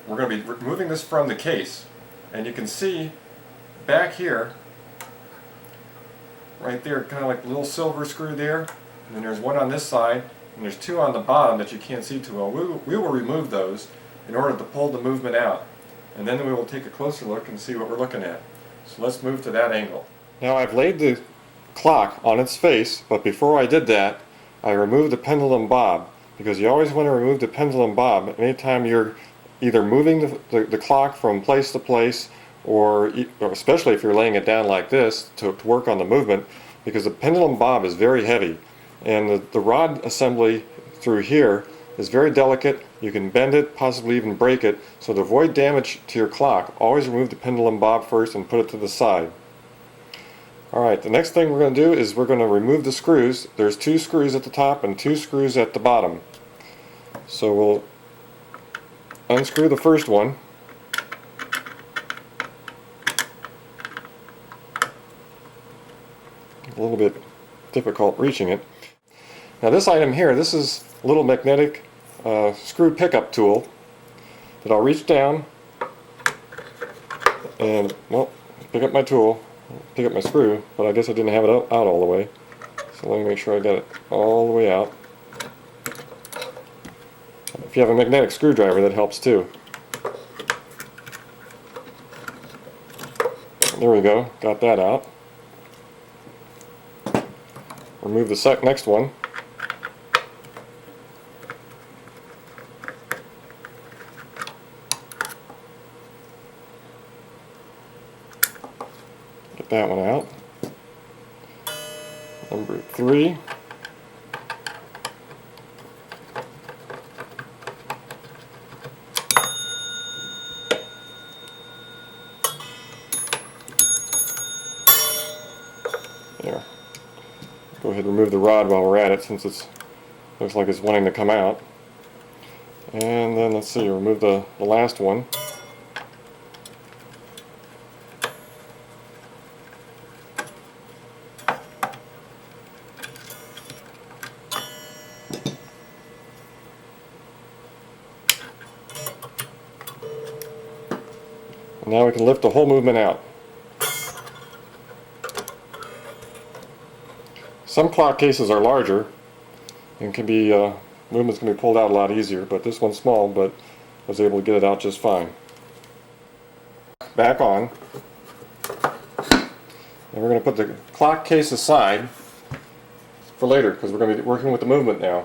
we're going to be removing this from the case, and you can see back here, right there, kind of like a little silver screw there, and then there's one on this side, and there's two on the bottom that you can't see too well. We will remove those in order to pull the movement out, and then we will take a closer look and see what we're looking at. So let's move to that angle. Now I've laid the clock on its face, but before I did that, I removed the pendulum bob, because you always want to remove the pendulum bob anytime you're either moving the clock from place to place, or especially if you're laying it down like this to work on the movement, because the pendulum bob is very heavy, and the rod assembly through here is very delicate. You can bend it, possibly even break it, so to avoid damage to your clock, always remove the pendulum bob first and put it to the side. Alright, the next thing we're going to do is we're going to remove the screws. There's 2 screws at the top and 2 screws at the bottom. So we'll unscrew the first one. A little bit difficult reaching it. Now this item here, this is a little magnetic screw pickup tool that I'll reach down and, well, pick up my tool, pick up my screw, but I guess I didn't have it out all the way. So let me make sure I got it all the way out. If you have a magnetic screwdriver, that helps too. There we go, got that out. Remove the next one. Get that one out. Number 3. There. Go ahead and remove the rod while we're at it, since it looks like it's wanting to come out. And then let's see, remove the last one. And now we can lift the whole movement out. Some clock cases are larger and can be, movements can be pulled out a lot easier, but this one's small, but I was able to get it out just fine. Back on. And we're going to put the clock case aside for later, because we're going to be working with the movement now.